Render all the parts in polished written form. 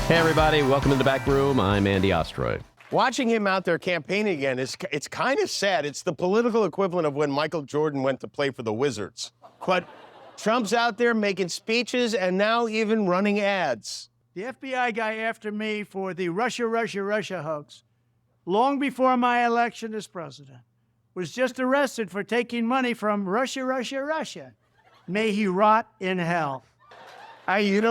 Hey, everybody. Welcome to the back room. I'm Andy Ostroy. Watching him out there campaigning again, it's kind of sad. It's the political equivalent of when Michael Jordan went to play for the Wizards. But Trump's out there making speeches and now even running ads. The FBI guy after me for the Russia hoax, long before my election as president, was just arrested for taking money from Russia. May he rot in hell.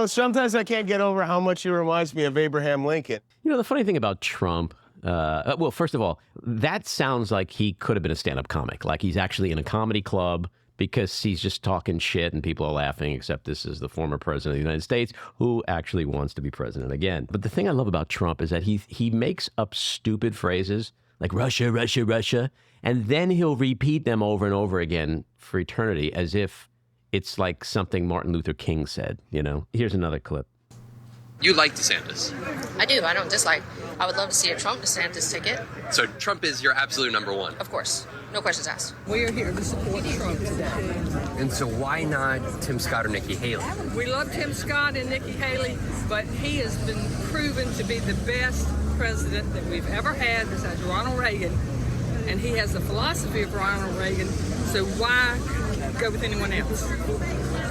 Sometimes I can't get over how much he reminds me of Abraham Lincoln. You know, the funny thing about Trump, well, first of all, that sounds like he could have been a stand-up comic, like he's actually in a comedy club because he's just talking shit and people are laughing, except this is the former president of the United States who actually wants to be president again. But the thing I love about Trump is that he makes up stupid phrases like Russia, and then he'll repeat them over and over again for eternity as if it's like something Martin Luther King said, you know? Here's another clip. You like DeSantis? I do. I don't dislike. I would love to see a Trump-DeSantis ticket. So Trump is your absolute number one? Of course. No questions asked. We are here to support Trump today. And so why not Tim Scott or Nikki Haley? We love Tim Scott and Nikki Haley, but he has been proven to be the best president that we've ever had besides Ronald Reagan. And he has the philosophy of Ronald Reagan, so why go with anyone else?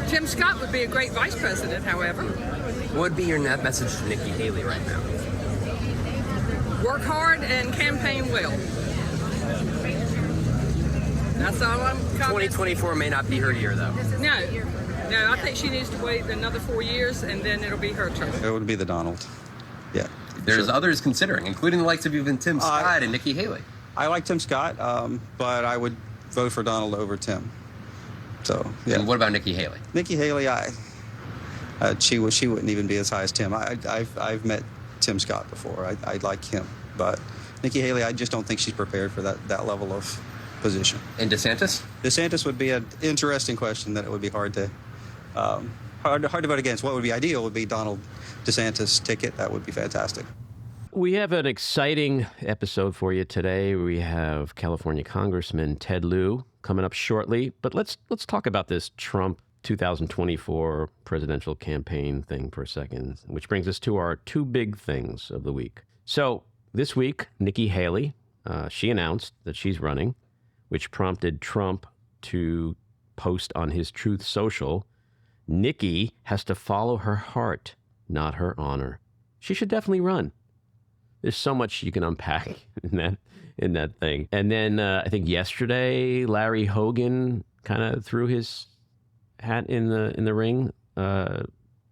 Tim Scott would be a great vice president, however. What would be your net message to Nikki Haley right now? Work hard and campaign well. That's all I'm commenting. 2024 may not be her year, though. No, I think she needs to wait another 4 years, and then it'll be her turn. It would be the Donald. Yeah. There's others considering, including the likes of even Tim Scott and Nikki Haley. I like Tim Scott, but I would vote for Donald over Tim. So, yeah. And what about Nikki Haley? Nikki Haley, she wouldn't even be as high as Tim. I've met Tim Scott before. I like him, but Nikki Haley, I just don't think she's prepared for that level of position. And DeSantis? DeSantis would be an interesting question that it would be hard to vote against. What would be ideal would be Donald DeSantis ticket. That would be fantastic. We have an exciting episode for you today. We have California Congressman Ted Lieu coming up shortly. But let's talk about this Trump 2024 presidential campaign thing for a second, which brings us to our two big things of the week. So this week, Nikki Haley, she announced that she's running, which prompted Trump to post on his Truth Social, Nikki has to follow her heart, not her honor. She should definitely run. There's so much you can unpack in that thing. And then I think yesterday, Larry Hogan kind of threw his hat in the ring,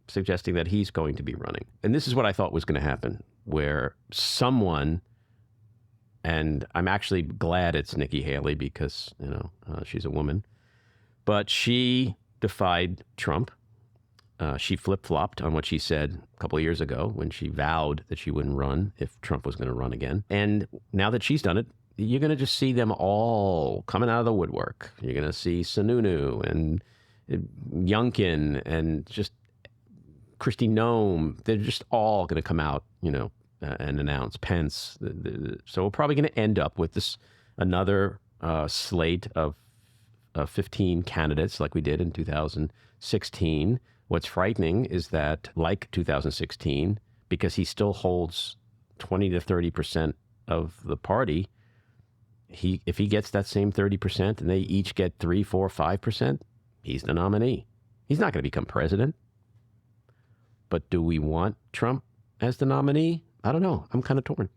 suggesting that he's going to be running. And this is what I thought was going to happen, where someone, and I'm actually glad it's Nikki Haley because, she's a woman, but she defied Trump. She flip-flopped on what she said a couple of years ago when she vowed that she wouldn't run if Trump was going to run again. And now that she's done it, you're going to just see them all coming out of the woodwork. You're going to see Sununu and Youngkin and just Kristi Noem. They're just all going to come out, and announce Pence. So we're probably going to end up with another slate of 15 candidates like we did in 2016. What's frightening is that, like 2016, because he still holds 20 to 30% of the party, if he gets that same 30% and they each get 3, 4, 5%, he's the nominee. He's not going to become president. But do we want Trump as the nominee? I don't know. I'm kind of torn.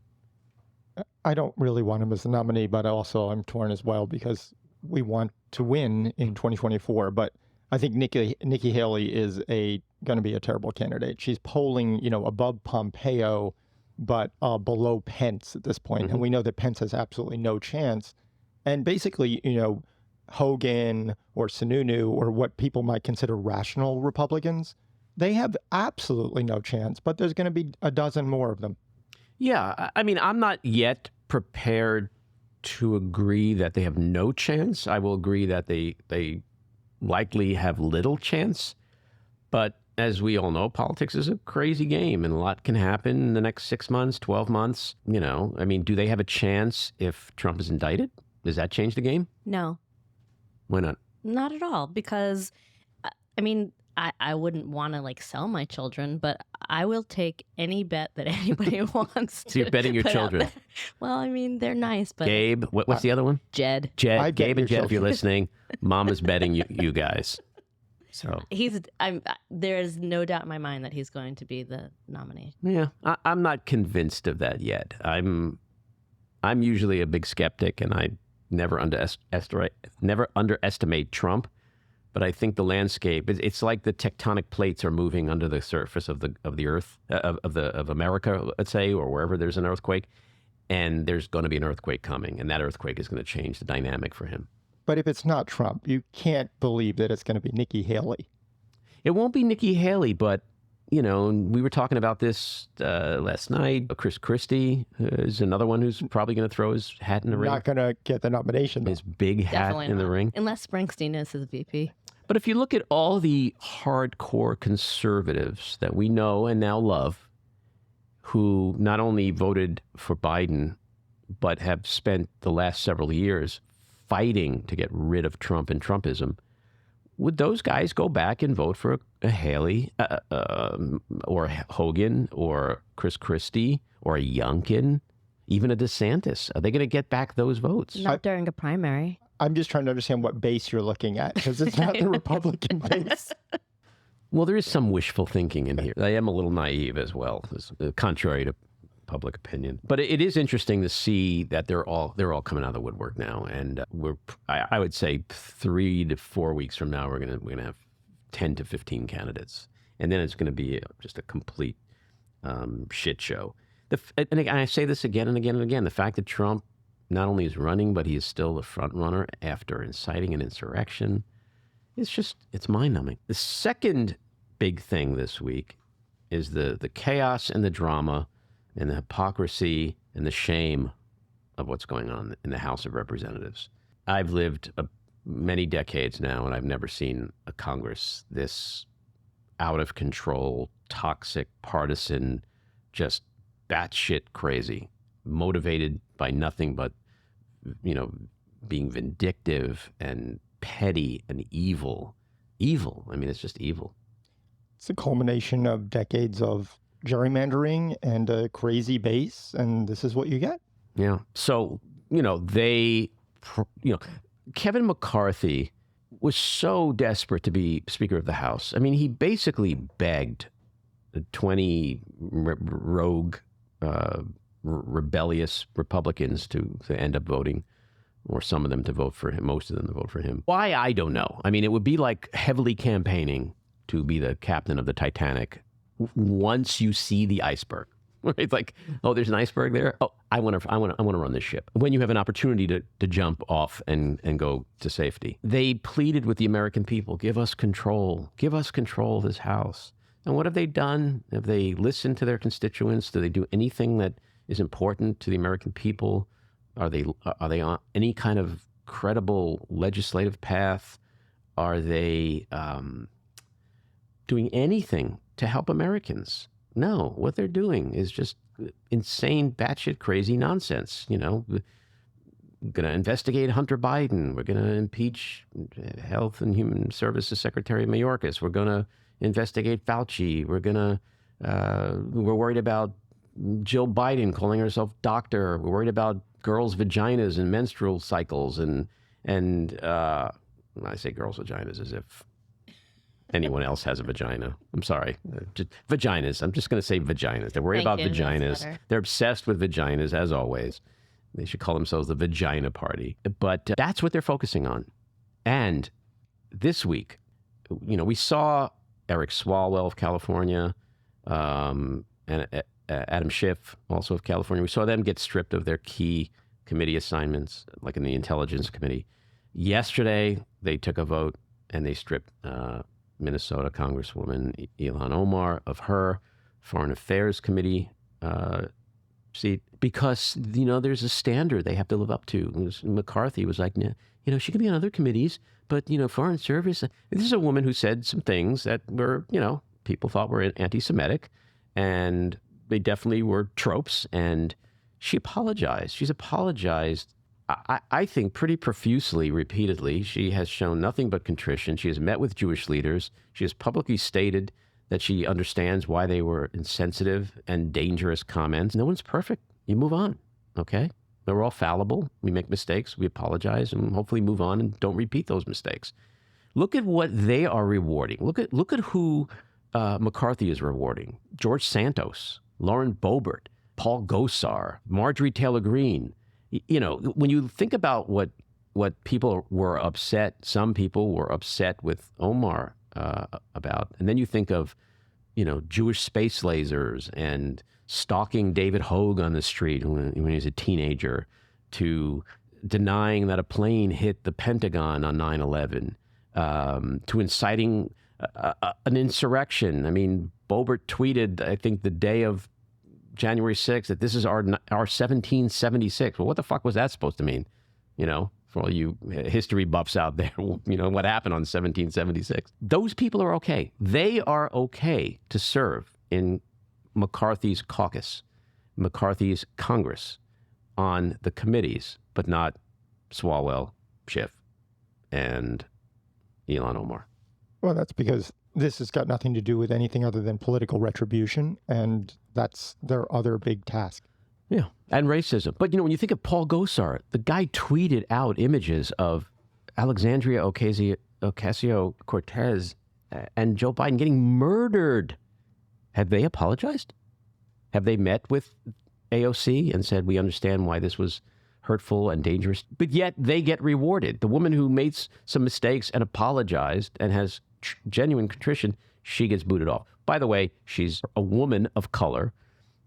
I don't really want him as the nominee, but also I'm torn as well because we want to win in 2024. But I think Nikki Haley is going to be a terrible candidate. She's polling, above Pompeo, but below Pence at this point. Mm-hmm. And we know that Pence has absolutely no chance. And basically, Hogan or Sununu or what people might consider rational Republicans, they have absolutely no chance. But there's going to be a dozen more of them. Yeah, I mean, I'm not yet prepared to agree that they have no chance. I will agree that they likely have little chance. But as we all know, politics is a crazy game and a lot can happen in the next 6 months, 12 months. Do they have a chance if Trump is indicted? Does that change the game? No. Why not? Not at all. Because, I wouldn't want to like sell my children, but I will take any bet that anybody wants. So you're betting your put out children? there. Well, I mean, they're nice, but Gabe, what's the other one? Jed. Jed, Gabe and Jed, your if you're children. listening, Mom is betting you guys. So there is no doubt in my mind that he's going to be the nominee. yeah, I'm not convinced of that yet. I'm usually a big skeptic, and I never underestimate Trump. But I think the landscape, it's like the tectonic plates are moving under the surface of the earth, of America, let's say, or wherever there's an earthquake. And there's going to be an earthquake coming, and that earthquake is going to change the dynamic for him. But if it's not Trump, you can't believe that it's going to be Nikki Haley. It won't be Nikki Haley, but, you know, we were talking about this last night. Chris Christie is another one who's probably going to throw his hat in the ring. Not going to get the nomination. His big hat Definitely in the not. ring. Unless Springsteen is his VP. But if you look at all the hardcore conservatives that we know and now love, who not only voted for Biden, but have spent the last several years fighting to get rid of Trump and Trumpism, would those guys go back and vote for a Haley or a Hogan or Chris Christie or a Youngkin, even a DeSantis? Are they going to get back those votes? Not during a primary. I'm just trying to understand what base you're looking at, because it's not the Republican base. Well, there is some wishful thinking in here. I am a little naive as well, contrary to public opinion. But it is interesting to see that they're all coming out of the woodwork now, and I would say 3 to 4 weeks from now we're gonna have 10 to 15 candidates, and then it's going to be just a complete shit show. And I say this again and again and again: the fact that Trump not only is running, but he is still the front runner after inciting an insurrection. It's mind-numbing. The second big thing this week is the chaos and the drama and the hypocrisy and the shame of what's going on in the House of Representatives. I've lived many decades now, and I've never seen a Congress this out of control, toxic, partisan, just batshit crazy, motivated by nothing but, you know, being vindictive and petty and evil. Evil. I mean, it's just evil. It's a culmination of decades of gerrymandering and a crazy base, and this is what you get. Yeah. So, Kevin McCarthy was so desperate to be Speaker of the House. I mean, he basically begged the 20 rogue, rebellious Republicans to end up voting, or some of them to vote for him, most of them to vote for him. Why? I don't know. I mean, it would be like heavily campaigning to be the captain of the Titanic once you see the iceberg. It's like, oh, there's an iceberg there. Oh, I want to run this ship. When you have an opportunity to jump off and go to safety, they pleaded with the American people, give us control of this House. And what have they done? Have they listened to their constituents? Do they do anything that is important to the American people? Are they on any kind of credible legislative path? Are they doing anything to help Americans? No, what they're doing is just insane, batshit crazy nonsense. You know, we're going to investigate Hunter Biden. We're going to impeach Health and Human Services Secretary Mayorkas. We're going to investigate Fauci. We're worried about Jill Biden calling herself doctor. We're worried about girls' vaginas and menstrual cycles. And I say girls' vaginas as if anyone else has a vagina. I'm sorry. Just vaginas. I'm just going to say vaginas. They're worried about vaginas. They're obsessed with vaginas, as always. They should call themselves the Vagina Party. But that's what they're focusing on. And this week, we saw Eric Swalwell of California and Adam Schiff, also of California. We saw them get stripped of their key committee assignments, like in the Intelligence Committee. Yesterday, they took a vote and they stripped Minnesota Congresswoman Ilhan Omar of her Foreign Affairs Committee seat because, there's a standard they have to live up to. McCarthy was like, she can be on other committees, but, Foreign Service. This is a woman who said some things that were, people thought were anti-Semitic, and they definitely were tropes, and she apologized. She's apologized, I think pretty profusely, repeatedly, she has shown nothing but contrition. She has met with Jewish leaders. She has publicly stated that she understands why they were insensitive and dangerous comments. No one's perfect. You move on, okay? We're all fallible. We make mistakes. We apologize and hopefully move on and don't repeat those mistakes. Look at what they are rewarding. Look at who McCarthy is rewarding. George Santos, Lauren Boebert, Paul Gosar, Marjorie Taylor Greene. You know, when you think about what people were upset, some people were upset with Omar about, and then you think of, you know, Jewish space lasers and stalking David Hogue on the street when he was a teenager, to denying that a plane hit the Pentagon on 9/11, to inciting an insurrection. I mean, Boebert tweeted, I think, the day of January 6th, that this is our 1776. Well, what the fuck was that supposed to mean? You know, for all you history buffs out there, you know, what happened on 1776. Those people are okay. They are okay to serve in McCarthy's caucus, McCarthy's Congress, on the committees, but not Swalwell, Schiff, and Ilhan Omar. Well, that's because this has got nothing to do with anything other than political retribution, and that's their other big task. Yeah, and racism. But, you know, when you think of Paul Gosar, the guy tweeted out images of Alexandria Ocasio-Cortez and Joe Biden getting murdered. Have they apologized? Have they met with AOC and said, we understand why this was hurtful and dangerous? But yet they get rewarded. The woman who made some mistakes and apologized and has genuine contrition, she gets booted off. By the way, she's a woman of color.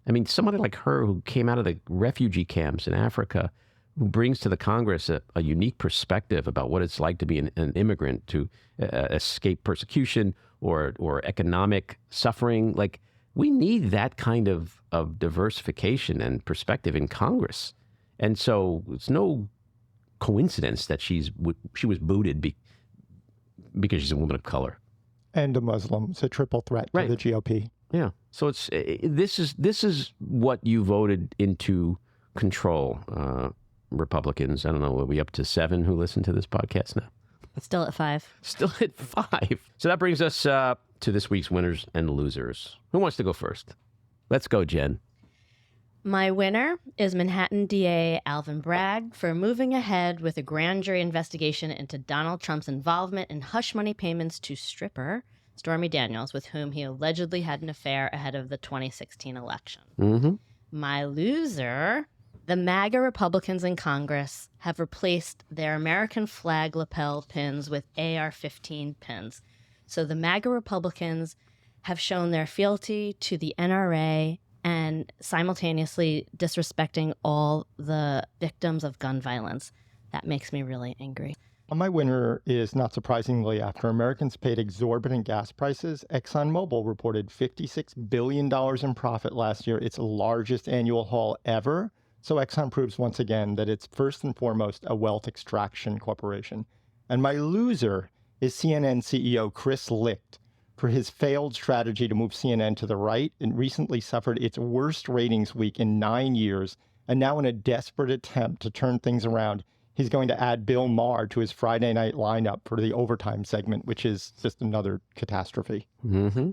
I mean, somebody like her who came out of the refugee camps in Africa, who brings to the Congress a unique perspective about what it's like to be an immigrant, to escape persecution or economic suffering. Like, we need that kind of diversification and perspective in Congress. And so it's no coincidence that she was booted because she's a woman of color. And a Muslim. It's a triple threat to the GOP. Yeah. So this is what you voted into control, Republicans. I don't know, are we up to 7 who listen to this podcast now? Still at 5. Still at 5. So that brings us to this week's winners and losers. Who wants to go first? Let's go, Jen. My winner is Manhattan DA Alvin Bragg for moving ahead with a grand jury investigation into Donald Trump's involvement in hush money payments to stripper Stormy Daniels, with whom he allegedly had an affair ahead of the 2016 election. Mm-hmm. My loser, the MAGA Republicans in Congress have replaced their American flag lapel pins with AR-15 pins. So the MAGA Republicans have shown their fealty to the NRA and simultaneously disrespecting all the victims of gun violence. That makes me really angry. My winner is, not surprisingly, after Americans paid exorbitant gas prices, ExxonMobil reported $56 billion in profit last year, its largest annual haul ever. So Exxon proves once again that it's first and foremost a wealth extraction corporation. And my loser is CNN CEO Chris Licht for his failed strategy to move CNN to the right and recently suffered its worst ratings week in 9 years. And now, in a desperate attempt to turn things around, he's going to add Bill Barr to his Friday night lineup for the overtime segment, which is just another catastrophe. Mm-hmm.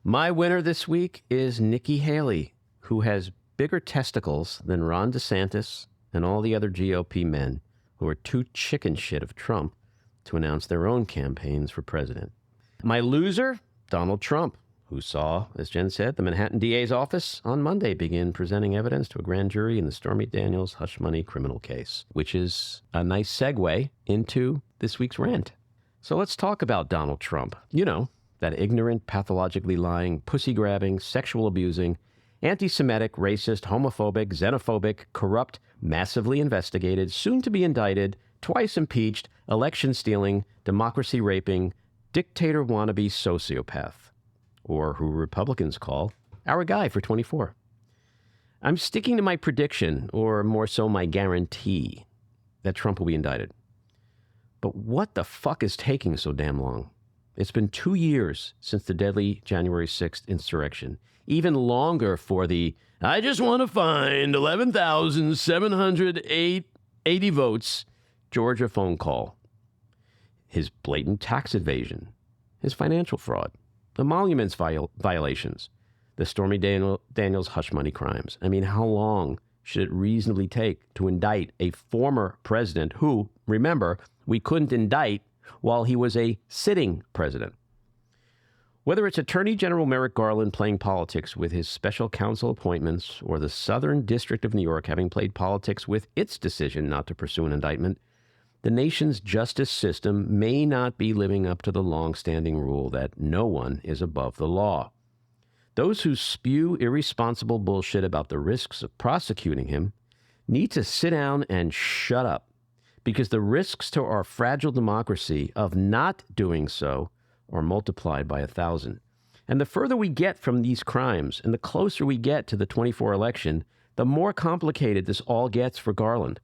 My winner this week is Nikki Haley, who has bigger testicles than Ron DeSantis and all the other GOP men who are too chicken shit of Trump to announce their own campaigns for president. My loser, Donald Trump, who saw, as Jen said, the Manhattan DA's office on Monday begin presenting evidence to a grand jury in the Stormy Daniels hush money criminal case, which is a nice segue into this week's rant. So let's talk about Donald Trump. You know, that ignorant, pathologically lying, pussy-grabbing, sexual abusing, anti-Semitic, racist, homophobic, xenophobic, corrupt, massively investigated, soon to be indicted, twice impeached, election-stealing, democracy-raping, dictator wannabe sociopath, or who Republicans call our guy for 24. I'm sticking to my prediction, or more so my guarantee, that Trump will be indicted. But what the fuck is taking so damn long? It's been 2 years since the deadly January 6th insurrection. Even longer for the, I just want to find 11,708 80 votes, Georgia phone call, his blatant tax evasion, his financial fraud, the emoluments violations, the Stormy Daniels hush money crimes. I mean, how long should it reasonably take to indict a former president who, remember, we couldn't indict while he was a sitting president? Whether it's Attorney General Merrick Garland playing politics with his special counsel appointments or the Southern District of New York having played politics with its decision not to pursue an indictment, the nation's justice system may not be living up to the long-standing rule that no one is above the law. Those who spew irresponsible bullshit about the risks of prosecuting him need to sit down and shut up, because the risks to our fragile democracy of not doing so are multiplied by 1,000. And the further we get from these crimes and the closer we get to the 24 election, the more complicated this all gets for Garland,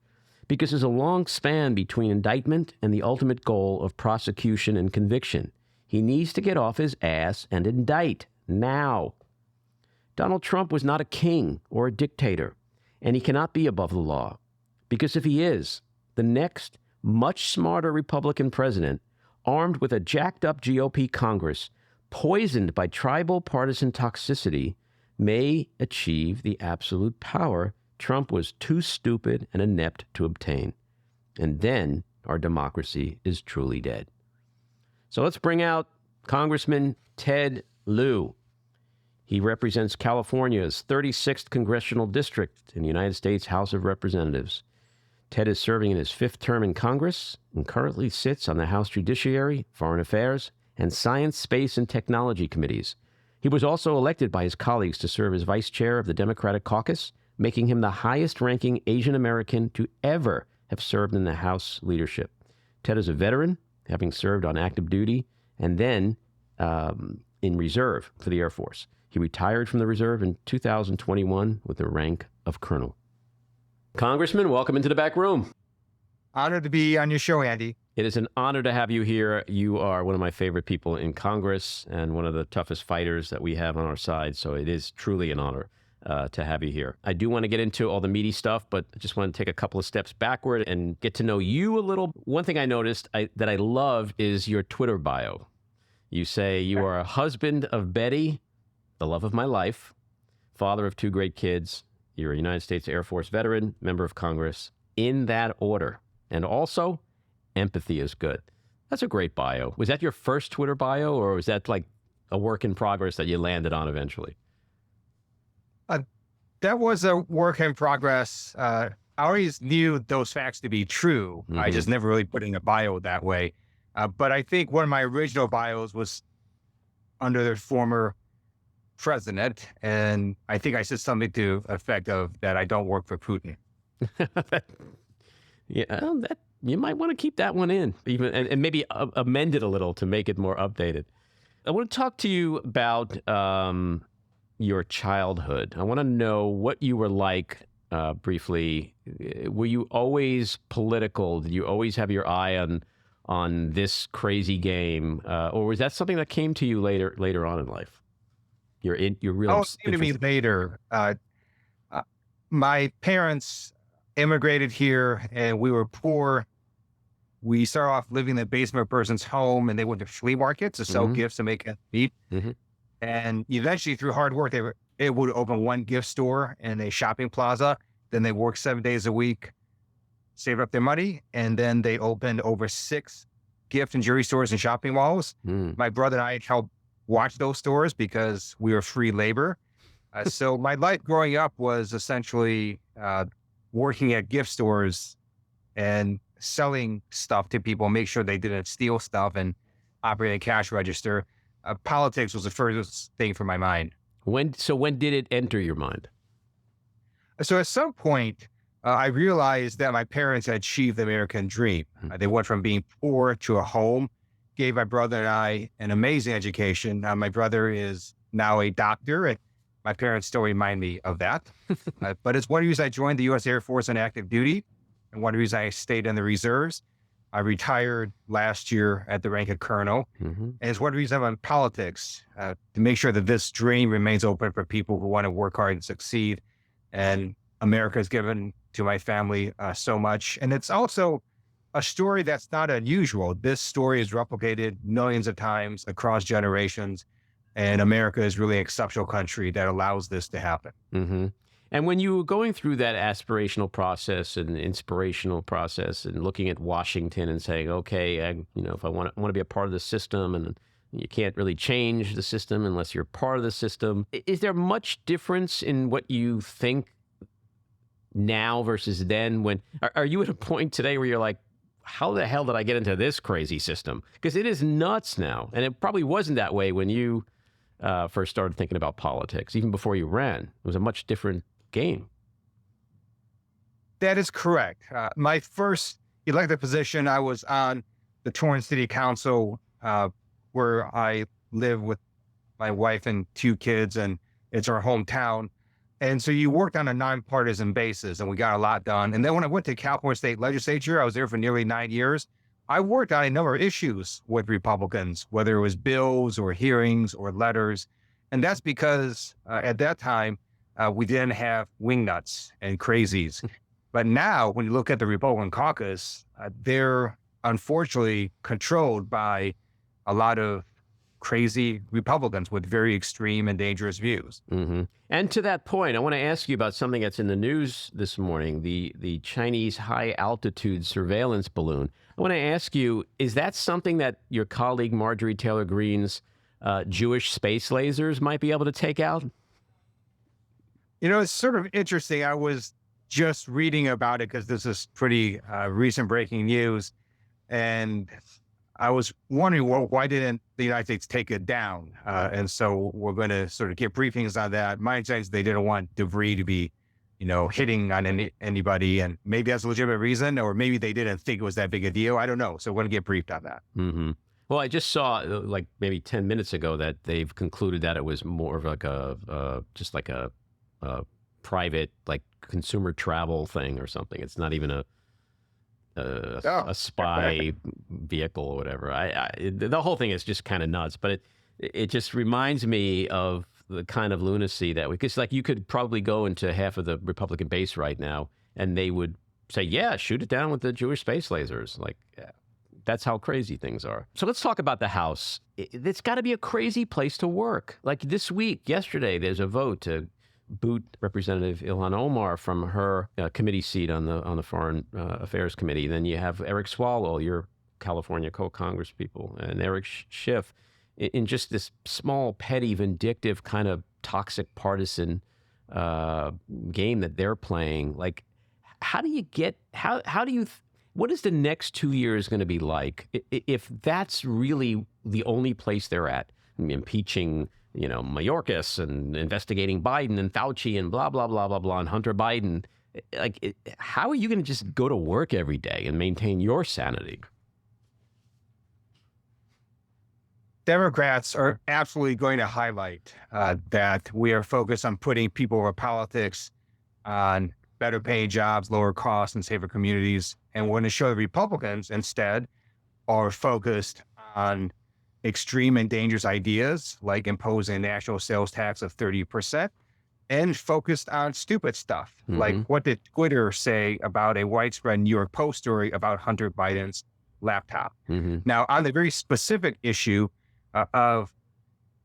because there's a long span between indictment and the ultimate goal of prosecution and conviction. He needs to get off his ass and indict now. Donald Trump was not a king or a dictator, and he cannot be above the law, because if he is, the next, much smarter Republican president, armed with a jacked-up GOP Congress, poisoned by tribal partisan toxicity, may achieve the absolute power Trump was too stupid and inept to obtain. And then our democracy is truly dead. So let's bring out Congressman Ted Lieu. He represents California's 36th congressional district in the United States House of Representatives. Ted is serving in his 5th term in Congress and currently sits on the House Judiciary, Foreign Affairs, and Science, Space, and Technology committees. He was also elected by his colleagues to serve as vice chair of the Democratic Caucus, making him the highest-ranking Asian American to ever have served in the House leadership. Ted is a veteran, having served on active duty and then in reserve for the Air Force. He retired from the reserve in 2021 with the rank of colonel. Congressman, welcome into the back room. Honored to be on your show, Andy. It is an honor to have you here. You are one of my favorite people in Congress and one of the toughest fighters that we have on our side. So it is truly an honor to have you here. I do want to get into all the meaty stuff, but I just want to take a couple of steps backward and get to know you a little. One thing I noticed that I love is your Twitter bio. You say you are a husband of Betty, the love of my life, father of 2 great kids. You're a United States Air Force veteran, member of Congress, in that order. And also, empathy is good. That's a great bio. Was that your first Twitter bio, or was that like a work in progress that you landed on eventually? That was a work in progress. I always knew those facts to be true. Mm-hmm. I just never really put in a bio that way. But I think one of my original bios was under the former president, and I think I said something to the effect of that I don't work for Putin. Yeah, that you might want to keep that one in, even and maybe amend it a little to make it more updated. I want to talk to you about your childhood. I want to know what you were like briefly. Were you always political? Did you always have your eye on this crazy game, or was that something that came to you later on in life? Your real. Oh, it came to me later. My parents immigrated here, and we were poor. We started off living in the basement of a person's home, and they went to flea markets to sell gifts to make ends meet. Mm-hmm. And eventually, through hard work, they were able to open one gift store in a shopping plaza. Then they worked 7 days a week, saved up their money, and then they opened over 6 gift and jewelry stores and shopping malls. My brother and I helped watch those stores because we were free labor. So my life growing up was essentially working at gift stores and selling stuff to people, make sure they didn't steal stuff, and operate a cash register. Politics was the furthest thing from my mind. When did it enter your mind? So at some point, I realized that my parents had achieved the American dream. They went from being poor to a home, gave my brother and I an amazing education. My brother is now a doctor, and my parents still remind me of that. But it's one reason I joined the U.S. Air Force on active duty, and one reason I stayed in the reserves. I retired last year at the rank of colonel, and it's one reason I'm in politics, to make sure that this dream remains open for people who want to work hard and succeed. And America has given to my family so much. And it's also a story that's not unusual. This story is replicated millions of times across generations. And America is really an exceptional country that allows this to happen. Mm-hmm. And when you were going through that aspirational process and inspirational process and looking at Washington and saying, okay, if I want to be a part of the system, and you can't really change the system unless you're part of the system. Is there much difference in what you think now versus then? Are you at a point today where you're like, how the hell did I get into this crazy system? Because it is nuts now. And it probably wasn't that way when you first started thinking about politics, even before you ran. It was a much different game. That is correct. My first elected position, I was on the Torrance City Council, where I live with my wife and 2 kids, and it's our hometown. And so you worked on a nonpartisan basis, and we got a lot done. And then when I went to California State Legislature, I was there for nearly 9 years. I worked on a number of issues with Republicans, whether it was bills or hearings or letters. And that's because at that time, we didn't have wingnuts and crazies. But now, when you look at the Republican caucus, they're unfortunately controlled by a lot of crazy Republicans with very extreme and dangerous views. Mm-hmm. And to that point, I want to ask you about something that's in the news this morning, the Chinese high-altitude surveillance balloon. I want to ask you, is that something that your colleague Marjorie Taylor Greene's Jewish space lasers might be able to take out? It's sort of interesting. I was just reading about it because this is pretty recent breaking news. And I was wondering, well, why didn't the United States take it down? And so we're going to sort of get briefings on that. My sense, they didn't want debris to be, hitting on anybody. And maybe that's a legitimate reason, or maybe they didn't think it was that big a deal. I don't know. So we're going to get briefed on that. Mm-hmm. Well, I just saw like maybe 10 minutes ago that they've concluded that it was more of like a private, like consumer travel thing or something. It's not even a spy vehicle or whatever. The whole thing is just kind of nuts, but it just reminds me of the kind of lunacy that because like you could probably go into half of the Republican base right now and they would say, yeah, shoot it down with the Jewish space lasers. Like, yeah, that's how crazy things are. So let's talk about the House. It's got to be a crazy place to work. Like this week, yesterday, there's a vote to boot Representative Ilhan Omar from her committee seat on the Foreign Affairs Committee. Then you have Eric Swalwell, your California co-congresspeople, and Eric Schiff in just this small, petty, vindictive kind of toxic partisan game that they're playing. Like, what is the next 2 years going to be like if that's really the only place they're at? Impeaching Mayorkas and investigating Biden and Fauci and blah, blah, blah, blah, blah, and Hunter Biden. How are you going to just go to work every day and maintain your sanity? Democrats are absolutely going to highlight that we are focused on putting people over politics, on better paying jobs, lower costs, and safer communities. And we're going to show the Republicans instead are focused on extreme and dangerous ideas like imposing a national sales tax of 30% and focused on stupid stuff. Mm-hmm. Like what did Twitter say about a widespread New York Post story about Hunter Biden's laptop? Mm-hmm. Now, on the very specific issue of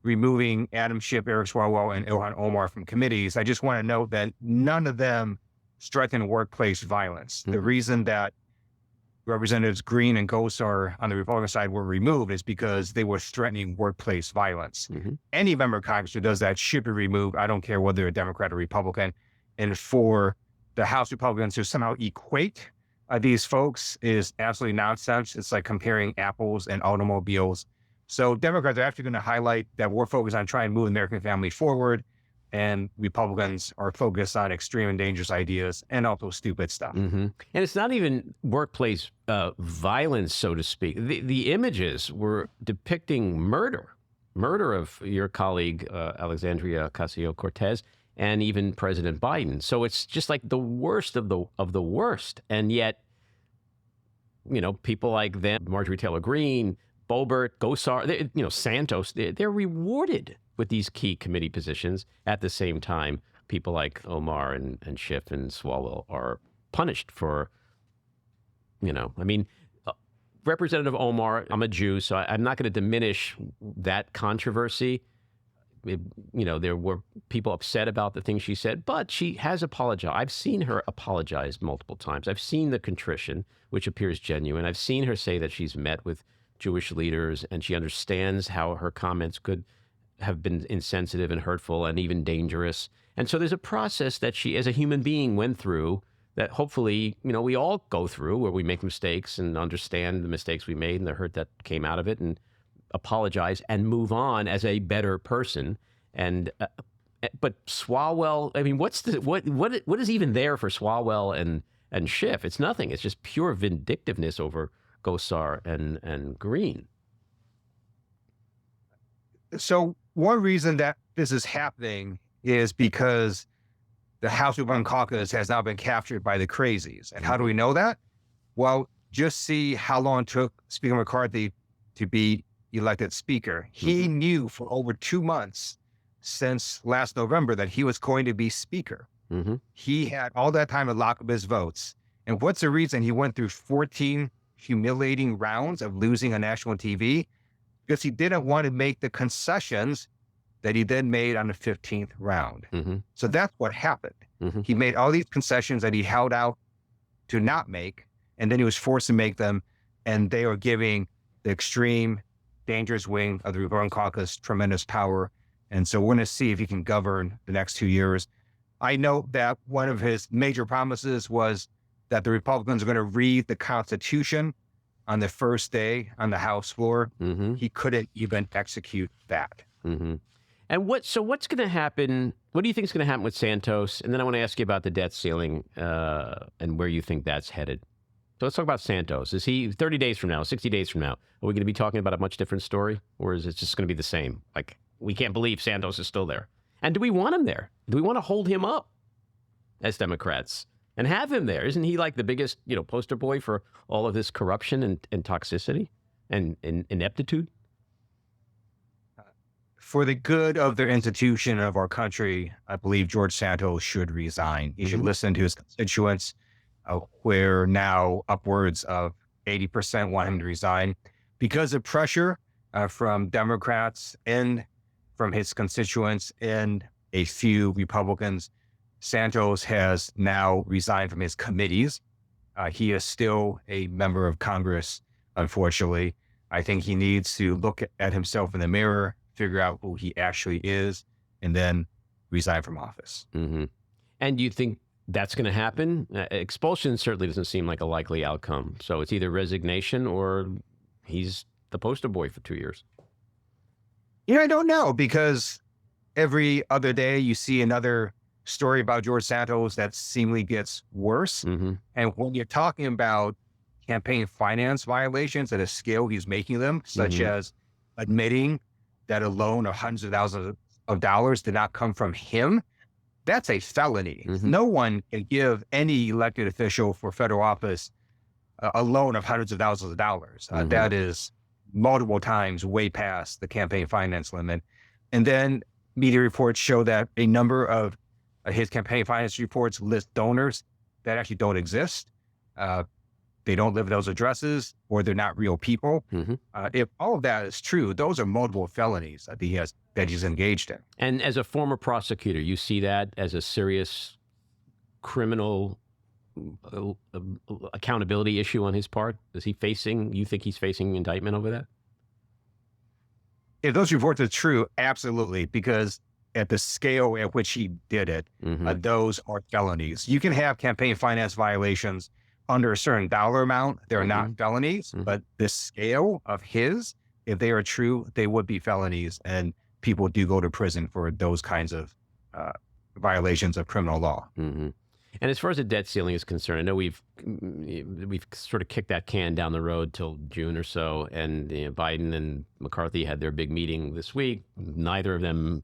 removing Adam Schiff, Eric Swalwell, and Ilhan Omar from committees, I just want to note that none of them strengthen workplace violence. Mm-hmm. The reason that Representatives Greene and Gosar on the Republican side were removed is because they were threatening workplace violence. Mm-hmm. Any member of Congress who does that should be removed. I don't care whether they're a Democrat or Republican. And for the House Republicans to somehow equate these folks is absolutely nonsense. It's like comparing apples and automobiles. So Democrats are actually going to highlight that we're focused on trying to move the American family forward, and Republicans are focused on extreme and dangerous ideas and also stupid stuff. Mm-hmm. And it's not even workplace violence, so to speak. The images were depicting murder of your colleague, Alexandria Ocasio-Cortez, and even President Biden. So it's just like the worst of the worst. And yet, people like them, Marjorie Taylor Greene, Boebert, Gosar, Santos, they're rewarded with these key committee positions. At the same time, people like Omar and Schiff and Swalwell are punished for, I mean, Representative Omar, I'm a Jew, so I'm not going to diminish that controversy. There were people upset about the things she said, but she has apologized. I've seen her apologize multiple times. I've seen the contrition, which appears genuine. I've seen her say that she's met with Jewish leaders and she understands how her comments could have been insensitive and hurtful and even dangerous. And so there's a process that she, as a human being, went through that hopefully, we all go through, where we make mistakes and understand the mistakes we made and the hurt that came out of it and apologize and move on as a better person. And but Swalwell, I mean, what is even there for Swalwell and Schiff? It's nothing. It's just pure vindictiveness over Gosar and Green. So one reason that this is happening is because the House Republican Caucus has now been captured by the crazies. And how do we know that? Well, just see how long it took Speaker McCarthy to be elected Speaker. He knew for over 2 months since last November that he was going to be Speaker. He had all that time to lock up his votes. And what's the reason he went through 14 humiliating rounds of losing on national TV? Because he didn't want to make the concessions that he then made on the 15th round. So that's what happened. He made all these concessions that he held out to not make, and then he was forced to make them, and they were giving the extreme, dangerous wing of the Republican caucus tremendous power. And so we're going to see if he can govern the next 2 years. I know that one of his major promises was that the Republicans are going to read the Constitution on the first day on the House floor. He couldn't even execute that. And what's going to happen? What do you think is going to happen with Santos? And then I want to ask you about the debt ceiling and where you think that's headed. So let's talk about Santos. Is he 30 days from now, 60 days from now? Are we going to be talking about a much different story? Or is it just going to be the same? Like, we can't believe Santos is still there. And do we want him there? Do we want to hold him up as Democrats and have him there? Isn't he like the biggest, poster boy for all of this corruption and toxicity and ineptitude? For the good of their institution, of our country, I believe George Santos should resign. He should listen to his constituents, where now upwards of 80% want him to resign. Because of pressure from Democrats and from his constituents and a few Republicans, Santos has now resigned from his committees. He is still a member of Congress, unfortunately. I think he needs to look at himself in the mirror, figure out who he actually is, and then resign from office. And do you think that's going to happen? Expulsion certainly doesn't seem like a likely outcome. So it's either resignation or he's the poster boy for 2 years. I don't know, because every other day you see another story about George Santos that seemingly gets worse. And when you're talking about campaign finance violations at a scale he's making them, such as admitting that a loan of hundreds of thousands of dollars did not come from him, that's a felony. No one can give any elected official for federal office a loan of hundreds of thousands of dollars. That is multiple times way past the campaign finance limit. And then media reports show that a number of his campaign finance reports list donors that actually don't exist. They don't live at those addresses, or they're not real people. If all of that is true, those are multiple felonies that he's engaged in. And as a former prosecutor, you see that as a serious criminal accountability issue on his part? You think he's facing indictment over that? If those reports are true, absolutely, because at the scale at which he did it, those are felonies. You can have campaign finance violations under a certain dollar amount. They're not felonies, but the scale of his, if they are true, they would be felonies, and people do go to prison for those kinds of violations of criminal law. And as far as the debt ceiling is concerned, I know we've sort of kicked that can down the road till June or so, and Biden and McCarthy had their big meeting this week. Neither of them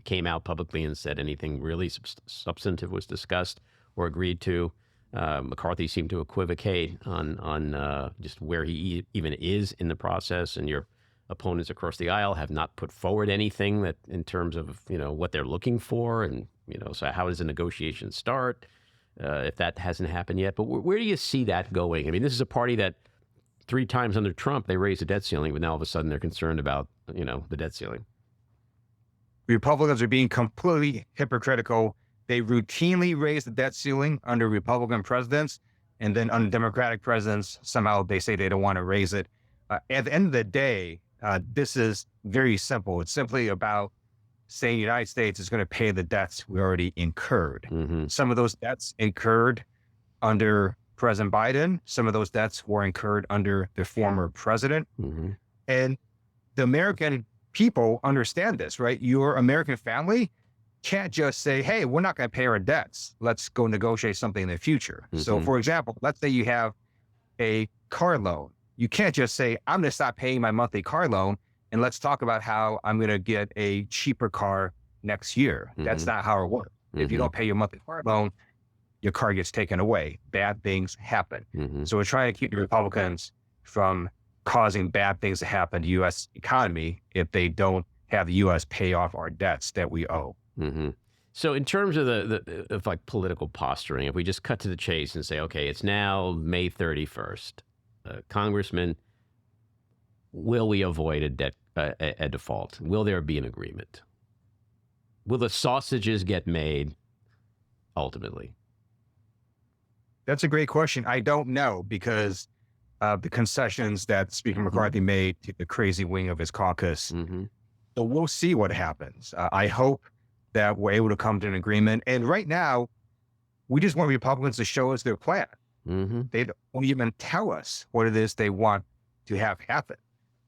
came out publicly and said anything really substantive was discussed or agreed to. McCarthy seemed to equivocate on just where he even is in the process, and your opponents across the aisle have not put forward anything that in terms of what they're looking for, and so how does the negotiation start? if that hasn't happened yet. But where do you see that going? I mean, this is a party that 3 times under Trump, they raised the debt ceiling, but now all of a sudden they're concerned about, the debt ceiling. Republicans are being completely hypocritical. They routinely raise the debt ceiling under Republican presidents, and then under Democratic presidents, somehow they say they don't want to raise it. At the end of the day, this is very simple. It's simply about saying the United States is going to pay the debts we already incurred. Mm-hmm. Some of those debts incurred under President Biden. Some of those debts were incurred under the former president. Mm-hmm. And the American people understand this, right? Your American family can't just say, hey, we're not going to pay our debts. Let's go negotiate something in the future. Mm-hmm. So, for example, let's say you have a car loan. You can't just say, I'm going to stop paying my monthly car loan and let's talk about how I'm going to get a cheaper car next year. Mm-hmm. That's not how it works. Mm-hmm. If you don't pay your monthly car loan, your car gets taken away. Bad things happen. Mm-hmm. So we're trying to keep the Republicans from causing bad things to happen to the U.S. economy if they don't have the U.S. pay off our debts that we owe. Mm-hmm. So in terms of of like political posturing, if we just cut to the chase and say, okay, it's now May 31st, Congressman, will we avoid a default? Will there be an agreement? Will the sausages get made ultimately? That's a great question. I don't know, because the concessions that Speaker McCarthy made to the crazy wing of his caucus. Mm-hmm. So we'll see what happens. I hope that we're able to come to an agreement. And right now, we just want Republicans to show us their plan. Mm-hmm. They don't even tell us what it is they want to have happen.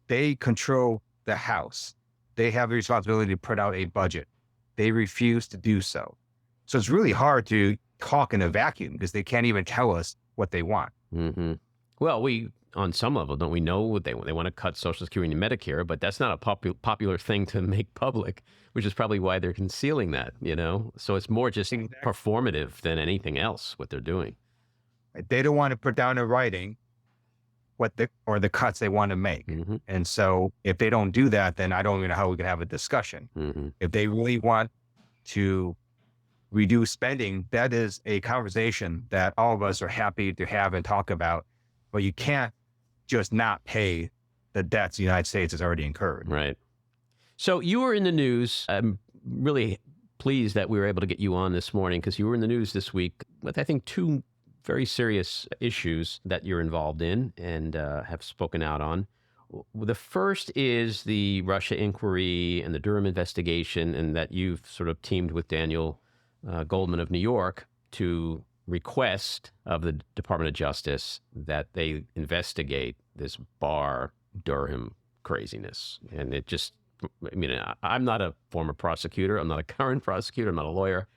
They control the House. They have the responsibility to put out a budget. They refuse to do so. So it's really hard to talk in a vacuum because they can't even tell us what they want. Mm-hmm. Well, on some level, don't we know what they want to cut Social Security and Medicare, but that's not a popular thing to make public, which is probably why they're concealing that, So it's more just performative than anything else, what they're doing. They don't want to put down in writing the cuts they want to make. Mm-hmm. And so if they don't do that, then I don't even know how we can have a discussion. Mm-hmm. If they really want to reduce spending, that is a conversation that all of us are happy to have and talk about. But you can't just not pay the debts the United States has already incurred. Right. So you were in the news. I'm really pleased that we were able to get you on this morning because you were in the news this week with, I think, 2 very serious issues that you're involved in and have spoken out on. The first is the Russia inquiry and the Durham investigation, and that you've sort of teamed with Daniel Goldman of New York to request of the Department of Justice that they investigate this Barr Durham craziness. And it just, I'm not a former prosecutor. I'm not a current prosecutor. I'm not a lawyer.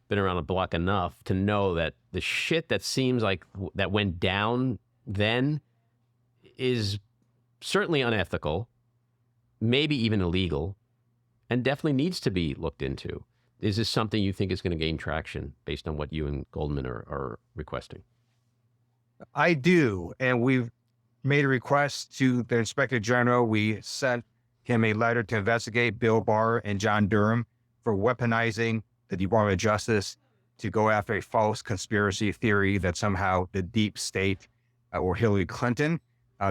Been around the block enough to know that the shit that seems like that went down then is certainly unethical, maybe even illegal, and definitely needs to be looked into. Is this something you think is going to gain traction based on what you and Goldman are requesting? I do. And we've made a request to the Inspector General. We sent him a letter to investigate Bill Barr and John Durham for weaponizing the Department of Justice to go after a false conspiracy theory that somehow the deep state or Hillary Clinton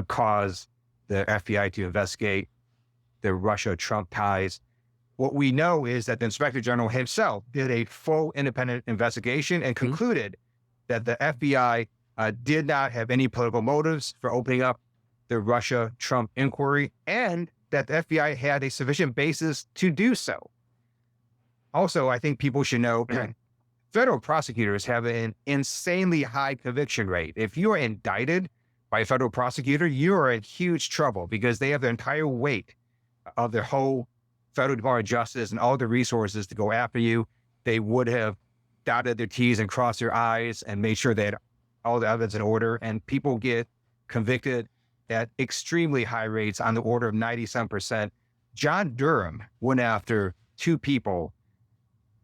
caused the FBI to investigate the Russia-Trump ties. What we know is that the Inspector General himself did a full independent investigation and concluded that the FBI did not have any political motives for opening up the Russia-Trump inquiry, and that the FBI had a sufficient basis to do so. Also, I think people should know federal prosecutors have an insanely high conviction rate. If you are indicted by a federal prosecutor, you are in huge trouble because they have the entire weight of their whole federal Department of Justice and all the resources to go after you. They would have dotted their T's and crossed their I's and made sure they had all the evidence in order. And people get convicted at extremely high rates on the order of 97%. John Durham went after 2 people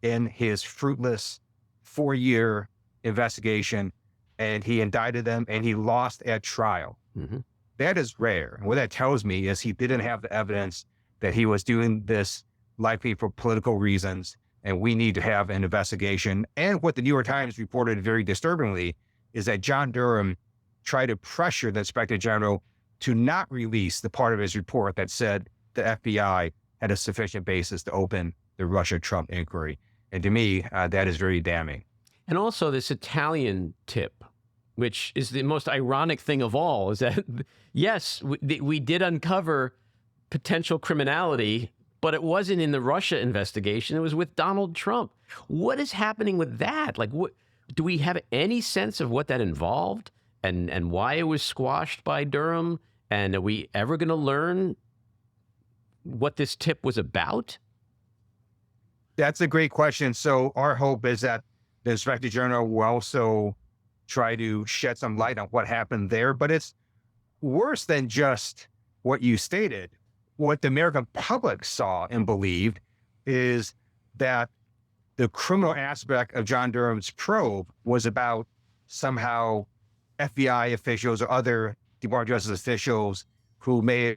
in his fruitless 4-year investigation, and he indicted them and he lost at trial. Mm-hmm. That is rare. And what that tells me is he didn't have the evidence that he was doing this likely for political reasons, and we need to have an investigation. And what the New York Times reported very disturbingly is that John Durham tried to pressure the Inspector General to not release the part of his report that said the FBI had a sufficient basis to open the Russia-Trump inquiry. And to me, that is very damning. And also this Italian tip, which is the most ironic thing of all, is that, yes, we did uncover potential criminality, but it wasn't in the Russia investigation. It was with Donald Trump. What is happening with that? Like, what, do we have any sense of what that involved and why it was squashed by Durham? And are we ever going to learn what this tip was about? That's a great question. So our hope is that the Inspector General will also try to shed some light on what happened there. But it's worse than just what you stated. What the American public saw and believed is that the criminal aspect of John Durham's probe was about somehow FBI officials or other Department of Justice officials who may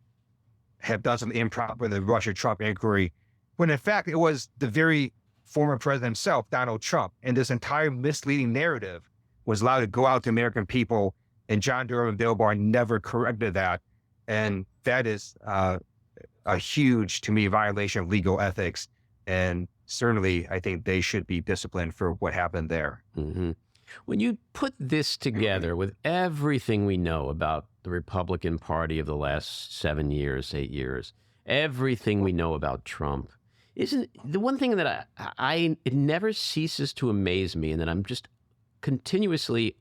have done something improper in the Russia-Trump inquiry, when in fact it was the very former president himself, Donald Trump. And this entire misleading narrative was allowed to go out to American people, and John Durham and Bill Barr never corrected that. And that is a huge, to me, violation of legal ethics. And certainly, I think they should be disciplined for what happened there. Mm-hmm. When you put this together with everything we know about the Republican Party of the last 7 years, 8 years, everything we know about Trump, isn't the one thing that it never ceases to amaze me, and that I'm just continuously,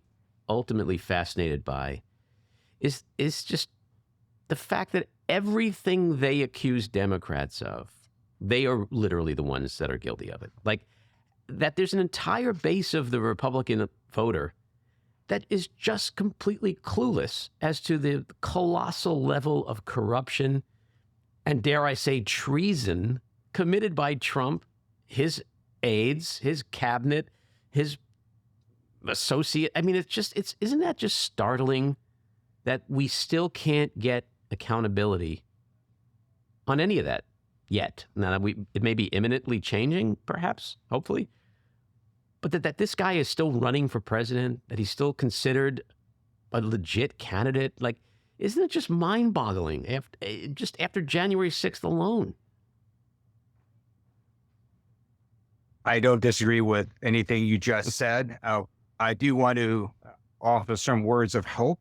ultimately fascinated by, is just the fact that everything they accuse Democrats of, they are literally the ones that are guilty of it. Like, that there's an entire base of the Republican voter that is just completely clueless as to the colossal level of corruption and, dare I say, treason committed by Trump, his aides, his cabinet, his associate. I mean, isn't that just startling that we still can't get accountability on any of that yet? Now, it may be imminently changing, perhaps, hopefully, but that this guy is still running for president, that he's still considered a legit candidate. Like, isn't it just mind-boggling after January 6th alone? I don't disagree with anything you just said. I do want to offer some words of hope.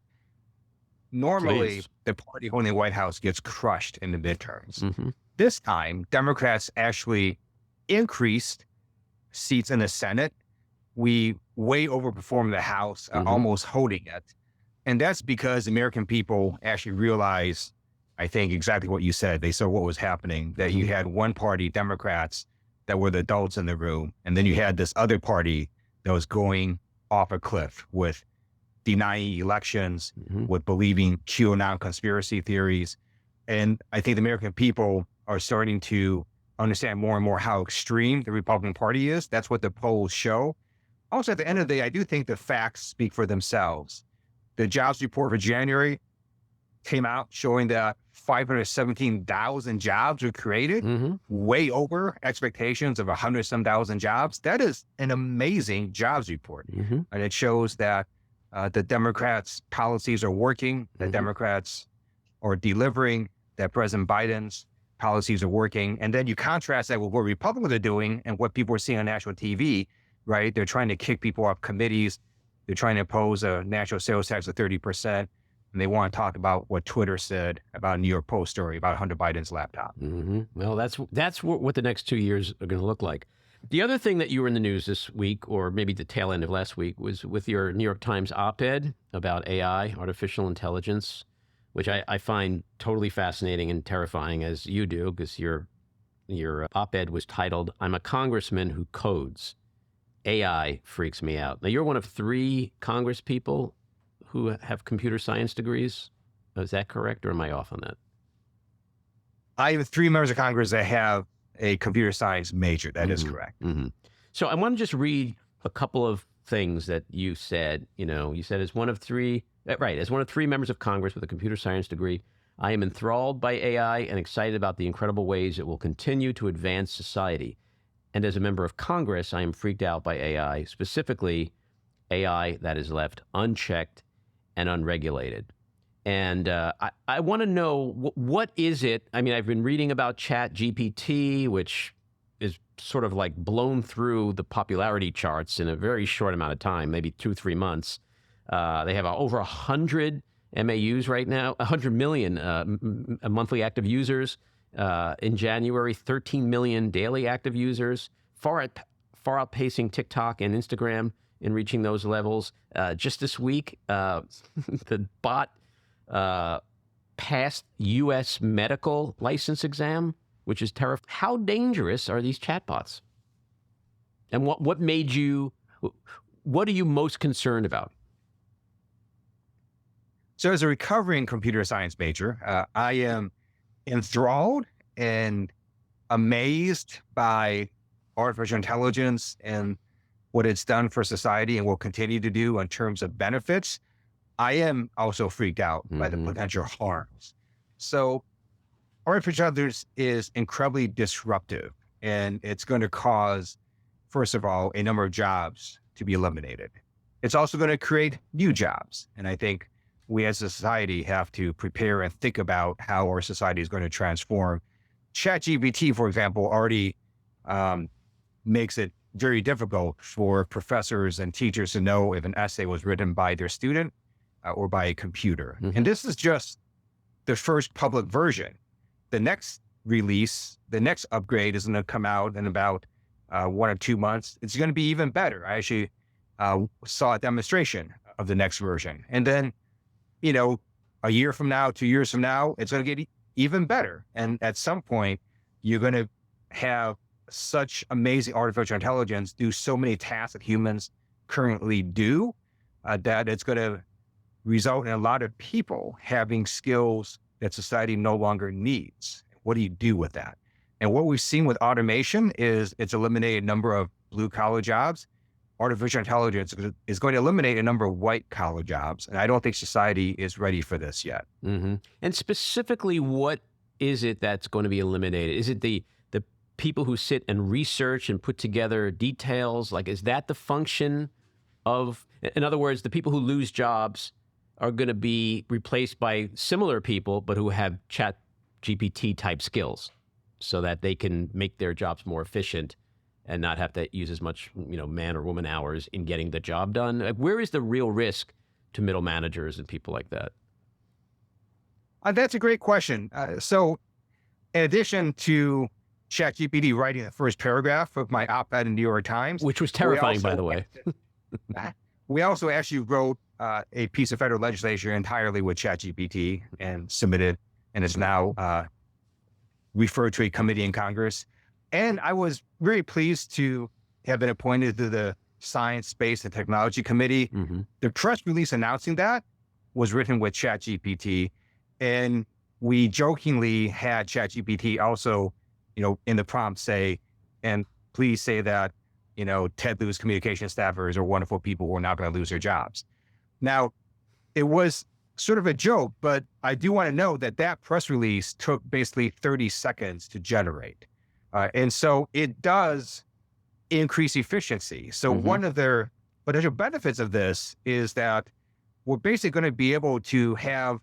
Normally, Please. the party holding the White House gets crushed in the midterms. Mm-hmm. This time, Democrats actually increased seats in the Senate. We way overperformed the House, almost holding it. And that's because American people actually realized, I think, exactly what you said. They saw what was happening, that you had one party, Democrats, that were the adults in the room. And then you had this other party that was going off a cliff with denying elections, with believing QAnon conspiracy theories. And I think the American people are starting to understand more and more how extreme the Republican Party is. That's what the polls show. Also, at the end of the day, I do think the facts speak for themselves. The jobs report for January came out showing that 517,000 jobs were created, way over expectations of 100-some thousand jobs. That is an amazing jobs report. And it shows that the Democrats' policies are working, the Democrats are delivering, that President Biden's policies are working. And then you contrast that with what Republicans are doing and what people are seeing on national TV, right? They're trying to kick people off committees. They're trying to impose a national sales tax of 30%. And they want to talk about what Twitter said about a New York Post story about Hunter Biden's laptop. Well, that's what the next 2 years are going to look like. The other thing that you were in the news this week, or maybe the tail end of last week, was with your New York Times op-ed about AI, artificial intelligence, which I find totally fascinating and terrifying, as you do, because your op-ed was titled, "I'm a Congressman Who Codes. AI freaks me out." Now, you're one of 3 Congress people who have computer science degrees. Is that correct, or am I off on that? I have 3 members of Congress that have a computer science major. That is correct. So I want to just read a couple of things that you said. You said, as one of 3 members of Congress with a computer science degree, I am enthralled by AI and excited about the incredible ways it will continue to advance society. And as a member of Congress, I am freaked out by AI, specifically AI that is left unchecked and unregulated. And I want to know, what is it? I mean, I've been reading about ChatGPT, which is sort of like blown through the popularity charts in a very short amount of time, maybe 2-3 months. They have over 100 MAUs right now, 100 million monthly active users. In January, 13 million daily active users, far outpacing TikTok and Instagram in reaching those levels. Just this week, the bot passed U.S. medical license exam, which is terrifying. How dangerous are these chatbots? And what are you most concerned about? So as a recovering computer science major, I am enthralled and amazed by artificial intelligence and what it's done for society and will continue to do in terms of benefits. I am also freaked out by the potential harms. So artificial intelligence is incredibly disruptive, and it's going to cause, first of all, a number of jobs to be eliminated. It's also going to create new jobs. And I think we as a society have to prepare and think about how our society is going to transform. ChatGPT, for example, already makes it very difficult for professors and teachers to know if an essay was written by their student or by a computer. And this is just the first public version. The next release, the next upgrade is going to come out in about 1 or 2 months. It's going to be even better. I actually saw a demonstration of the next version. And then, you know, a year from now, 2 years from now, it's going to get even better. And at some point, you're going to have such amazing artificial intelligence do so many tasks that humans currently do that it's going to result in a lot of people having skills that society no longer needs. What do you do with that? And what we've seen with automation is it's eliminated a number of blue-collar jobs. Artificial intelligence is going to eliminate a number of white-collar jobs. And I don't think society is ready for this yet. And specifically, what is it that's going to be eliminated? Is it the people who sit and research and put together details? Like, is that the function of, in other words, the people who lose jobs are going to be replaced by similar people, but who have ChatGPT type skills so that they can make their jobs more efficient and not have to use as much, man or woman hours in getting the job done? Like, where is the real risk to middle managers and people like that? That's a great question. So in addition to ChatGPT writing the first paragraph of my op-ed in New York Times, which was terrifying, by the way, we also actually wrote a piece of federal legislation entirely with ChatGPT and submitted, and is now referred to a committee in Congress. And I was very pleased to have been appointed to the Science, Space, and Technology Committee. The press release announcing that was written with ChatGPT, and we jokingly had ChatGPT also, in the prompt say, and please say that, Ted Lieu's communication staffers are wonderful people who are not going to lose their jobs. Now, it was sort of a joke, but I do want to know that press release took basically 30 seconds to generate. And so it does increase efficiency. So one of the potential benefits of this is that we're basically going to be able to have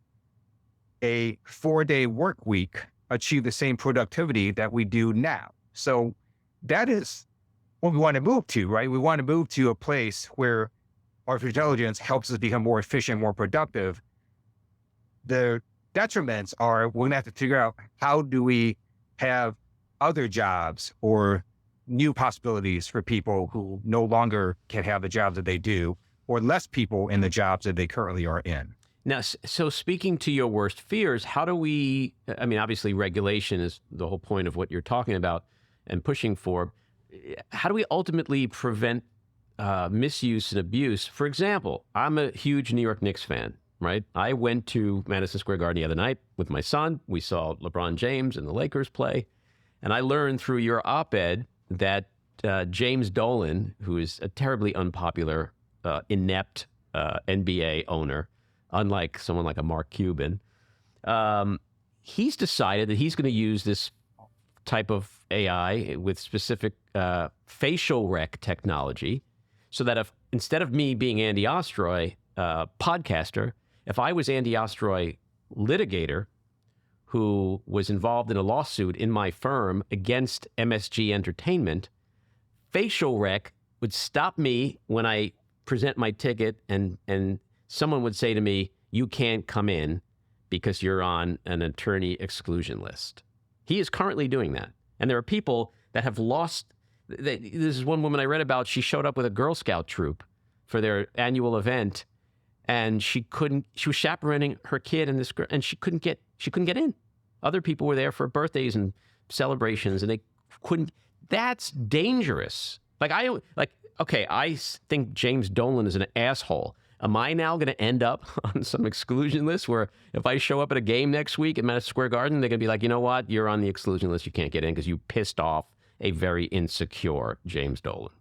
a 4-day work week achieve the same productivity that we do now. So that is what we want to move to, right? We want to move to a place where artificial intelligence helps us become more efficient, more productive. The detriments are we're going to have to figure out, how do we have other jobs or new possibilities for people who no longer can have the jobs that they do, or less people in the jobs that they currently are in. Now, so speaking to your worst fears, how do we, obviously regulation is the whole point of what you're talking about and pushing for. How do we ultimately prevent misuse and abuse? For example, I'm a huge New York Knicks fan, right? I went to Madison Square Garden the other night with my son. We saw LeBron James and the Lakers play. And I learned through your op-ed that James Dolan, who is a terribly unpopular, inept NBA owner, unlike someone like a Mark Cuban, he's decided that he's going to use this type of AI with specific facial rec technology so that if instead of me being Andy Ostroy, podcaster, if I was Andy Ostroy, litigator, who was involved in a lawsuit in my firm against MSG Entertainment, facial rec would stop me when I present my ticket, and someone would say to me, "You can't come in because you're on an attorney exclusion list." He is currently doing that. And there are people that have lost. This is one woman I read about. She showed up with a Girl Scout troop for their annual event, and she was chaperoning her kid and this girl, and she couldn't get in. Other people were there for birthdays and celebrations, and they couldn't. That's dangerous. I think James Dolan is an asshole. Am I now going to end up on some exclusion list where if I show up at a game next week at Madison Square Garden, they're going to be like, you know what? You're on the exclusion list. You can't get in because you pissed off a very insecure James Dolan.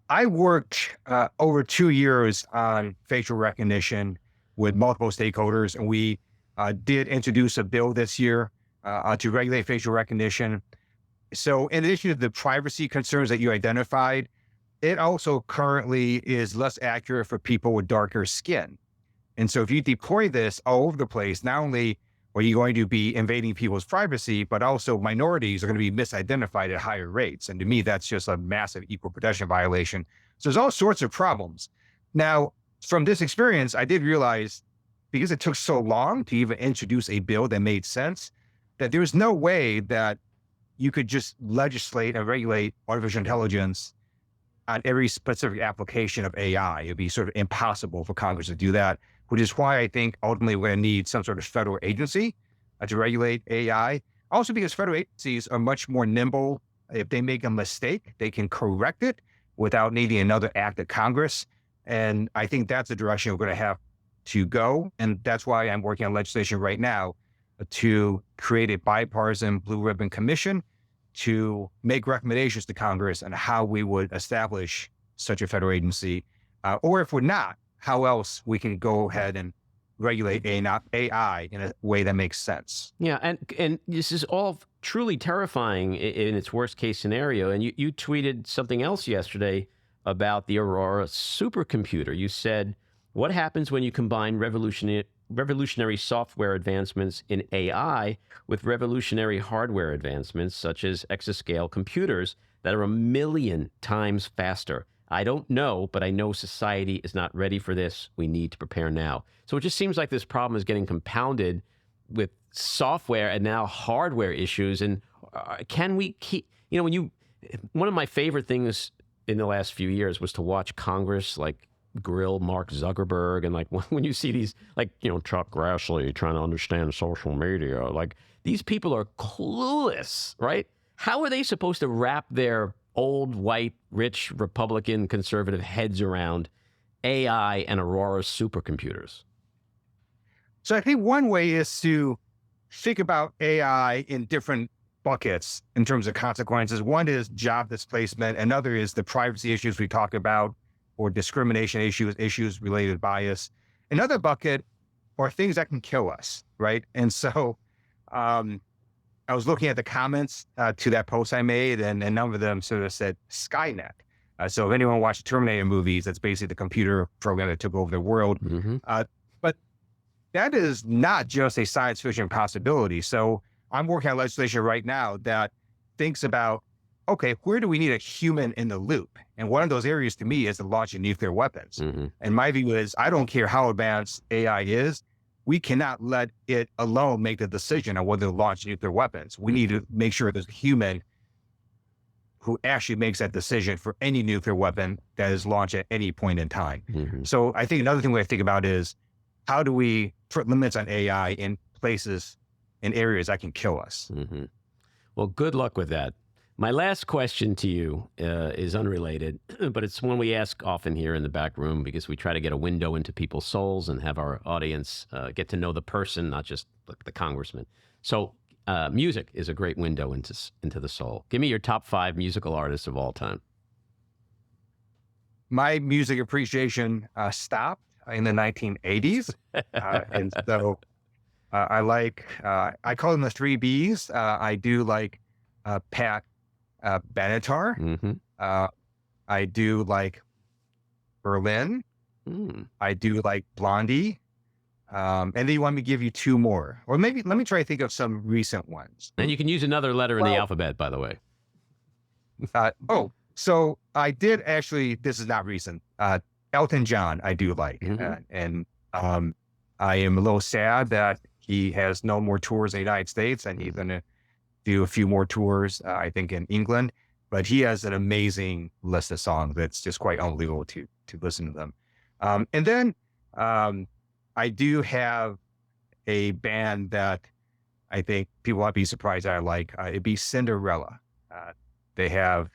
I worked over 2 years on facial recognition with multiple stakeholders, and we did introduce a bill this year to regulate facial recognition. So in addition to the privacy concerns that you identified, it also currently is less accurate for people with darker skin. And so if you deploy this all over the place, not only are you going to be invading people's privacy, but also minorities are going to be misidentified at higher rates. And to me, that's just a massive equal protection violation. So there's all sorts of problems. Now, from this experience, I did realize, because it took so long to even introduce a bill that made sense, that there's no way that you could just legislate and regulate artificial intelligence on every specific application of AI. It'd be sort of impossible for Congress to do that, which is why I think ultimately we're going to need some sort of federal agency to regulate AI. Also because federal agencies are much more nimble. If they make a mistake, they can correct it without needing another act of Congress. And I think that's the direction we're going to have to go. And that's why I'm working on legislation right now to create a bipartisan blue ribbon commission to make recommendations to Congress on how we would establish such a federal agency. Or if we're not, how else we can go ahead and regulate AI in a way that makes sense. Yeah, and this is all truly terrifying in its worst case scenario. And you tweeted something else yesterday about the Aurora supercomputer. You said, what happens when you combine revolutionary software advancements in AI with revolutionary hardware advancements such as exascale computers that are 1 million times faster? I don't know, but I know society is not ready for this. We need to prepare now. So it just seems like this problem is getting compounded with software and now hardware issues. And can we keep, one of my favorite things in the last few years was to watch Congress grill Mark Zuckerberg, and when you see these Chuck Grassley trying to understand social media, these people are clueless, right? How are they supposed to wrap their old, white, rich, Republican, conservative heads around AI and Aurora supercomputers? So I think one way is to think about AI in different buckets in terms of consequences. One is job displacement. Another is the privacy issues we talk about, or discrimination issues related to bias. Another bucket are things that can kill us, right? And so I was looking at the comments to that post I made, and a number of them sort of said Skynet. So if anyone watched Terminator movies, that's basically the computer program that took over the world. Mm-hmm. But that is not just a science fiction possibility. So I'm working on legislation right now that thinks about, okay, where do we need a human in the loop? And one of those areas to me is the launch of nuclear weapons. Mm-hmm. And my view is, I don't care how advanced AI is, we cannot let it alone make the decision on whether to launch nuclear weapons. We need to make sure there's a human who actually makes that decision for any nuclear weapon that is launched at any point in time. Mm-hmm. So I think another thing we have to think about is, how do we put limits on AI in places, in areas that can kill us? Mm-hmm. Well, good luck with that. My last question to you is unrelated, but it's one we ask often here in the back room because we try to get a window into people's souls and have our audience get to know the person, not just the congressman. So music is a great window into the soul. Give me your top 5 musical artists of all time. My music appreciation stopped in the 1980s. And so I call them the 3 Bs. I do like Pat Benatar. Mm-hmm. I do like Berlin. I do like Blondie. And then you want me to give you two more, or maybe let me try to think of some recent ones. And you can use another letter in the alphabet, by the way. So I did actually. This is not recent. Elton John, I do like, and I am a little sad that he has no more tours in the United States, and he's going to do a few more tours, I think, in England. But he has an amazing list of songs that's just quite unbelievable to listen to them. And then I do have a band that I think people might be surprised I like. It'd be Cinderella. They have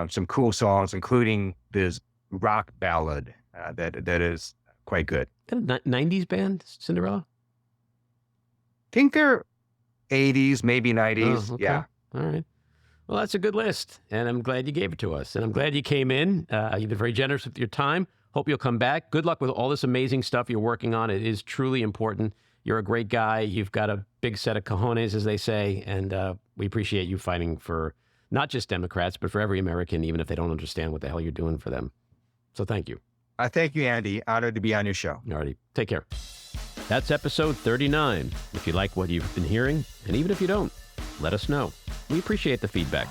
some cool songs, including this rock ballad that is quite good. 90s band, Cinderella? I think they're 80s, maybe 90s. Oh, okay. Yeah. All right. Well, that's a good list, and I'm glad you gave it to us. And I'm glad you came in. You've been very generous with your time. Hope you'll come back. Good luck with all this amazing stuff you're working on. It is truly important. You're a great guy. You've got a big set of cojones, as they say, and we appreciate you fighting for not just Democrats, but for every American, even if they don't understand what the hell you're doing for them. So thank you. Thank you, Andy. Honored to be on your show. All righty. Take care. That's episode 39. If you like what you've been hearing, and even if you don't, let us know. We appreciate the feedback.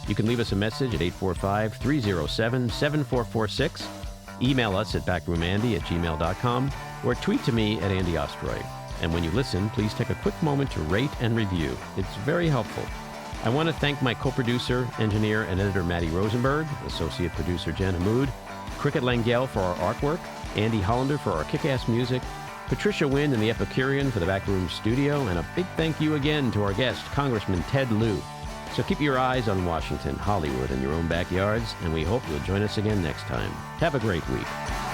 You can leave us a message at 845-307-7446. Email us at backroomandy@gmail.com or tweet to me at Andy Ostroy. And when you listen, please take a quick moment to rate and review. It's very helpful. I want to thank my co-producer, engineer, and editor Matty Rosenberg, associate producer Jen Hamoud, Cricket Langell for our artwork, Andy Hollander for our kick-ass music, Patricia Wynn and the Epicurean for the Backroom Studio, and a big thank you again to our guest, Congressman Ted Lieu. So keep your eyes on Washington, Hollywood, and your own backyards, and we hope you'll join us again next time. Have a great week.